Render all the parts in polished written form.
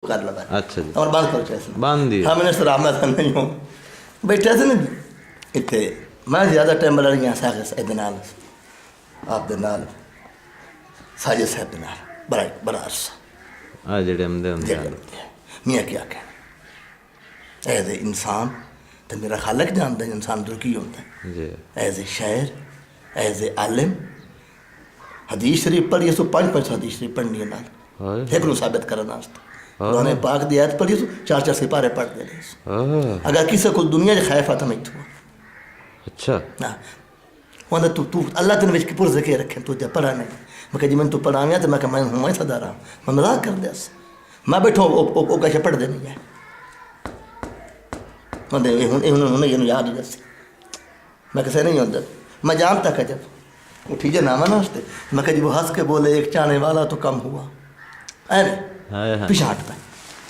کر لگا. اچھا جی اور بند کر چاہیے باندھ دیا. ہاں میں نے سر آمد نہیں ہوں بیٹھے تھے نا اتنے میں زیادہ ٹائم بڑھ رہی ہوں ساگ نال آپ نال ساجد صاحب نال بڑا عرصہ آ جڑے ہمدے ہوں میاں کیا کہنا ایز اے انسان تو میرا خالق جانتا ہے انسان تو کی ہوتا ہے جی ایز اے شاعر ایز اے عالم حدیث شریف پڑھی سو 5 حدیث شریف پڑھنی ہے نال ایک نو ثابت کرنا قرآن پاک دی آیت پڑھی سو 4 سپارے پڑھ دے رہے اگر کسی کو دنیا جو خائف آتا میں تو اچھا وہ تو اللہ تین کی پر ذکر رکھیں تو پڑھا نہیں میں کہ جی میں تو پڑھا گیا تو میں کہ میں ہوں میں صدا رہا میں مذاق کر دیا میں بیٹھوں وہ کیسے پڑھ دے نہیں ہے انہیں یاد ہی جیسے میں کسے نہیں ہوتا میں جانتا کہ جب اٹھی جا نامہ ناشتے میں کہ جی وہ ہنس کے بولے ایک چانے والا تو کم ہوا پیچھے ہٹ پہ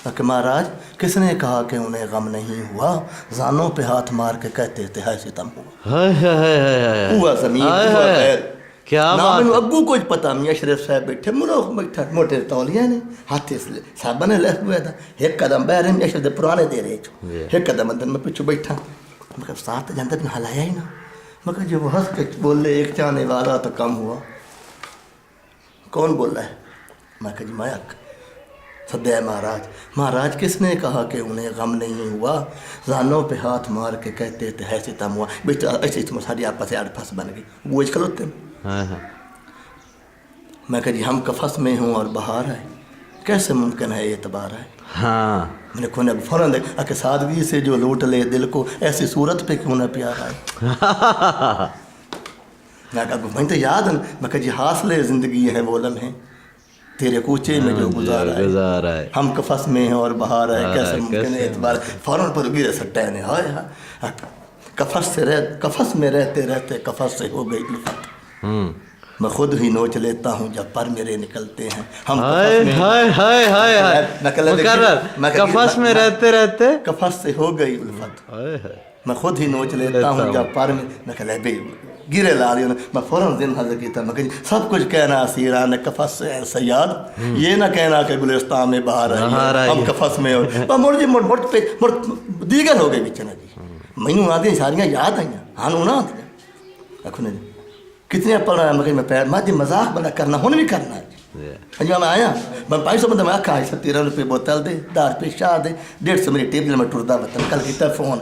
میں کہ مہاراج کس نے کہا کہ انہیں غم نہیں ہوا زانوں پہ ہاتھ مار کے کہتے تھے ہے ستم ہوا ہوا زمین ہوا خیر کیا بات ہے اگو کچھ پتا نہیں اشرف صاحب بیٹھے ملوک بیٹھا موٹے تولیاں نے ہاتھ اس لیے صاحبہ نے لے ہوئے تھا ایک قدم بہ رہے ہیں اشرف دے پرانے دے رہے چھو ایک قدم اندر میں پیچھو بیٹھا میں کہ ساتھ جانتا بھی حلایا ہی نا میں کہ جو وہ ہنس کے بول لے ایک چانے والا تو کم ہوا کون بول رہا ہے میں کہ جی میں سدے مہاراج کس نے کہا کہ انہیں غم نہیں ہوا زانوں پہ ہاتھ مار کے کہتے تھے ہے ستم ہوا بیٹا ایسے ساری آپس سے پھنس بن گئی وہ اج کھلوتے ہیں میں کہ جی ہم کفس میں ہوں اور بہار ہے کیسے ممکن ہے اعتبار ہے ہاں میں نے کھونے فوراً دیکھا کہ سادگی سے جو لوٹ لے دل کو ایسی صورت پہ کیوں نہ پیارا ہے میں کہا میں تو یاد ہے میں کہ جی حاصل زندگی ہے وہ لمحے تیرے کوچے میں جو گزارا ہے ہم کفس میں ہیں اور بہار ہے کیسے ممکن ہے اعتبار فوراً پر گرے سٹے نے ہائے کفس میں رہتے رہتے کفس سے ہو گئی الفت میں خود ہی نوچ لیتا ہوں جب پر میرے نکلتے ہیں ہم کفس میں رہتے رہتے کفس سے ہو گئی الفت میں خود ہی نوچ لیتا ہوں جب پر میں کہ لے گرے لا رہی ہوں میں فوراً دن حضر کیتا میں کہ سب کچھ کہنا اسیران کفس سے ہے سیاد یہ نہ کہنا کہ گلستان میں باہر آئی ہم کفس میں ہو مڑ جی مڑ پہ مڑ دیگر ہو گئے بچنا جی مینوں آدھی ساریاں یاد آئیں ہاں نہ آتی اکھنے کتنے پڑھ رہا ہے میں پیر میں جی مذاق بنا کرنا ہوں بھی کرنا ہے جی میں آیا میں 500 بندہ میں آکھا 13 روپے بوتل دے 10 روپے شاہ دے 150 میری ٹیبل میں ٹردا بتن کل کیتا فون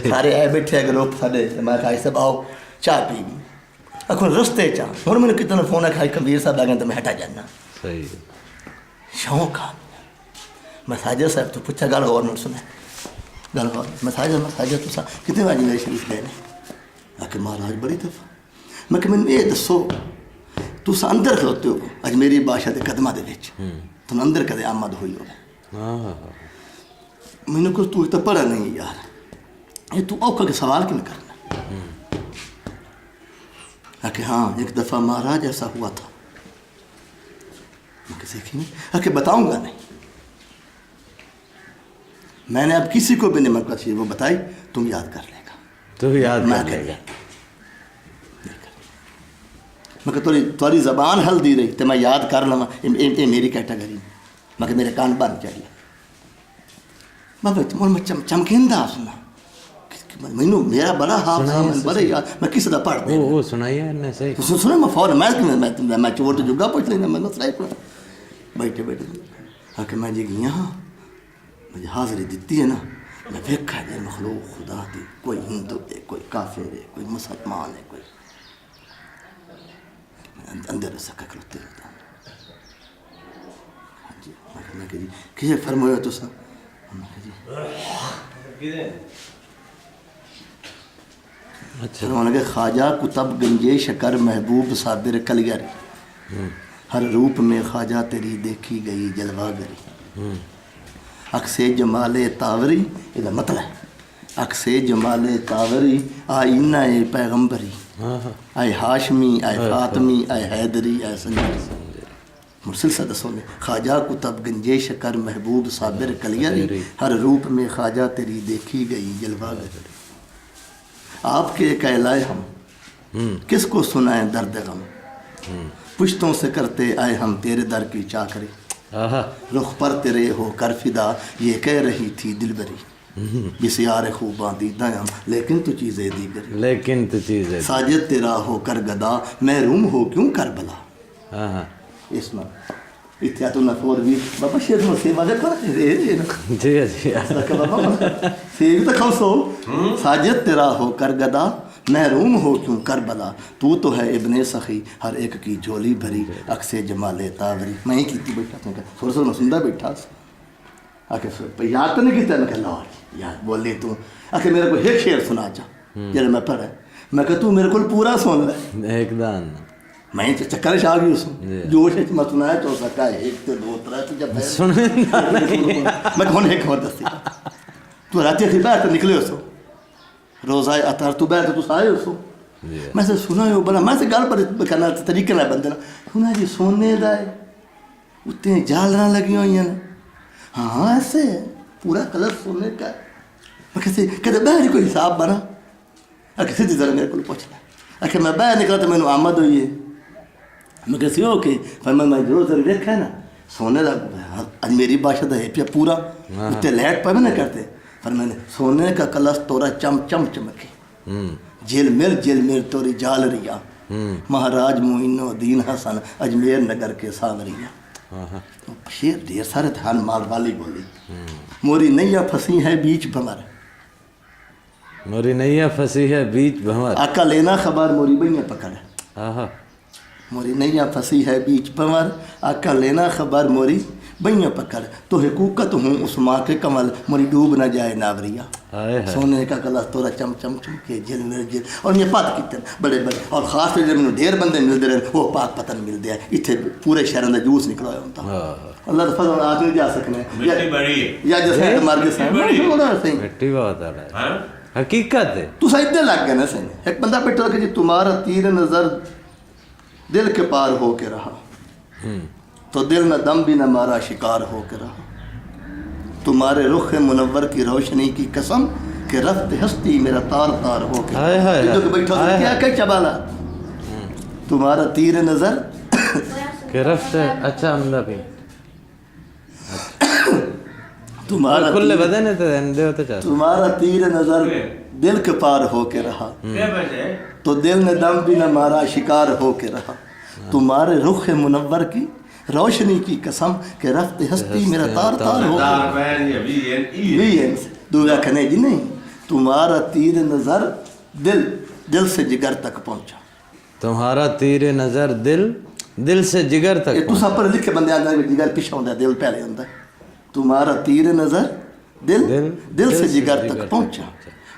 سارے آئے بیٹھے گروپ سارے میں کہا سب آؤ چاہ پی گئی اکھن رستے چاہ ہوں میں نے کتنا فون ہے کھائی کبیر صاحب آگے تو میں ہٹا جانا شوق آ میں ساجد صاحب تو پوچھا گل غور نہ سنے گل غور میں ساجد تو کتنے بجے میرے شریف لے نے آ کے مہاراج بڑی دفعہ میں کہ میں یہ دسو تسا اندر کھلوتے ہو اج میری بادشاہ کے قدمہ دے وچ تم اندر کدے آمد ہوئی ہو میں نے کچھ تو پڑھا نہیں یار یہ تو اوکھا کے سوال کیوں کرنا کہ ہاں ایک دفعہ مہاراج ایسا ہوا تھا میں کسی کی نہیں کہ بتاؤں گا نہیں میں نے اب کسی کو بھی نہیں منقطع چیز وہ بتائی تم یاد کر لے گا تو یاد کر لے گا میں کہ تھوڑی زبان ہل دی رہی تو میں یاد کر لوں یہ میری کیٹیگری میں کہ میرے کان بند چاہیے میں چمکندہ سنا مینوں میرا بڑا حافظ بڑے یاد میں کسی دا پڑھ دیں وہ سنائیے انہیں صحیح سنے میں فوراً میں چوٹ جگہ پوچھ لینا میں سنائی پڑا بیٹھے ہاں کہ میں جی گیا ہاں مجھے حاضری دیتی ہے نا میں دیکھا ہے مخلوق خدا دی کوئی ہندو ہے کوئی کافر ہے کوئی مسلمان ہے کوئی اندر سکا کھلوتے رہتا ہاں جی میں کہ جی کیا فرمایا تو سب میں کہ جی انہوں نے کہ خواجہ کتب گنجے شکر محبوب صابر کلیگر ہر روپ میں خواجہ تیری دیکھی گئی جلوہ گری عکس جمال تاوری یہ مطلب ہے عکس جمال تاوری آئینہ پیغمبری اے ہاشمی اے فاطمی اے حیدری اے سنجری مسلسل دسوں نے خواجہ کتب گنجے شکر محبوب صابر کلیگر ہر روپ میں خواجہ تیری دیکھی گئی جلوہ گری آپ کے کہلائے ہم کس کو سنائیں درد غم پشتوں سے کرتے آئے ہم تیرے در کی چاکری آہا رخ پر تیرے ہو کر فدا یہ کہہ رہی تھی دلبری بسیار خوباں دیداں لیکن تو چیزیں دیگر لیکن تو چیز ہے ساجد تیرا ہو کر گدا محروم ہو کیوں کربلا ہاں اس میں اتیا تو نفور بھی بابا شیر مسیح مجھے کھوڑا جی جی سیب تو کھو سو ساجد تیرا ہو کر گدا محروم ہو کیوں کربلا تو ہے ابن سخی ہر ایک کی جھولی بھری عکس جمال تاوری میں ہی کیتی بیٹھا تھا تھوڑا سا مسندہ بیٹھا آکے یاد تو نہیں کیتا میں کہا لاؤ یاد بول لی تو آکے میرے کو ایک شعر سنا جا جلے میں پڑھا میں کہا تو میرے کو پورا سن لے ایک دان میں چکر شاہ گئی اس جوش ہے میں سنایا چو سکا ایک تو دو ترہ تو جب میں کہوں ایک اور دستی تو راتی اخی بیٹھ نکلے اس روزہ اتار تو بیٹھ تو سائے اس میں سے سنا ہے بنا میں سے گال پر کرنا طریقے نہ بندے نا سنا جی سونے دائے اتنے جالنا لگی ہوئی ہیں ہاں ایسے ہے پورا کلر سونے کا میں کہتے بہری کوئی حساب بنا کسی طرح میرے کو پوچھنا میں باہر نکلا تو میں نے آمد ہوئی ہے میں کہتے ہو کہ میں ضرور ضرور دیکھا ہے نا سونے دا آج میری باشا دا ہے پیا پورا اتنے لیٹ پہ میں نہ کرتے پر میں نے سونے کا کلس تورا چم چم چمکے جیل میر توری جال ریا مہاراج معین الدین حسن اجمیر نگر کے ساوریا شیر دیر سارے دھیان مال والی بولی موری نیا پھنسی ہے بیچ بھمر موری نیا پھنسی ہے بیچ بھمر آقا لینا خبر موری بنیا پکڑ آہا موری نیا پھنسی ہے بیچ بھمر آقا لینا خبر موری بنیا پکڑ تو حقوقت ہوں اس ماں کے کمل موری ڈوب نہ جائے ناوریا سونے کا کلس تورا چم چم چم کے جل میرے جل اور یہ پات کتن بڑے بڑے اور خاص طور جب ڈھیر بندے ملتے رہے وہ پاک پتن مل دیا اتنے پورے شہر اندر جوس نکلا ہوتا اللہ دفعہ آج نہیں جا سکنے یا جیسے مار کے سائن مٹی بہت آ رہا ہے حقیقت ہے تو سائد دے لگ گئے نا سائن ایک بندہ بیٹھا کہ جی تمہارا تیر نظر دل کے پار ہو کے رہا تو دل نہ دم بھی نہ مارا شکار ہو کے رہا تمہارے رخ منور کی روشنی کی قسم کہ رفت ہستی میرا تار تار ہو کے جو کہ بیٹھا کیا کہ چبالا تمہارا تیر نظر کہ رفت اچھا عمدہ بھی تمہارا تیر نظر دل کے پار ہو کے رہا تو دل نے دم بھی نہ مارا شکار ہو کے رہا تمہارے رخ منور کی روشنی کی قسم کہ رفت ہستی میرا تار تار ہو دعا کھنے جی نہیں تمہارا تیر نظر دل سے جگر تک پہنچا تمہارا تیر نظر دل سے جگر تک تو سب پر لکھ کے بندے آندھا ہے جگر پیچھا ہوندہ ہے دل پہلے ہوندہ ہے تمہارا تیر نظر دل سے جگر تک پہنچا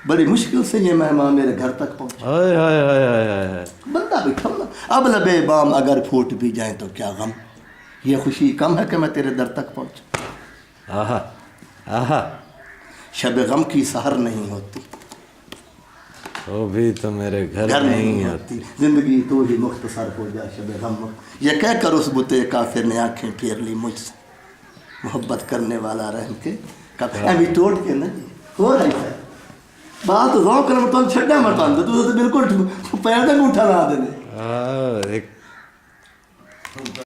بڑی مشکل سے یہ مہمان میرے گھر تک پہنچا بندہ بھی کھم اب لبے بام اگر پھوٹ بھی جائیں تو کیا غم یہ خوشی کم ہے کہ میں تیرے در تک پہنچا شب غم کی سحر نہیں ہوتی وہ بھی تو میرے گھر نہیں ہوتی زندگی تو ہی مختصر ہو جائے شب غم یہ کہہ کر اس بتے کافر نے آنکھیں پھیر لی مجھ سے محبت کرنے والا رحم کے ابھی توڑ کے نا ہو رہی ہے بات ذوق کرنے میں تو چھڑا مرتان دے تو بالکل پیر تک اٹھا نہ دینے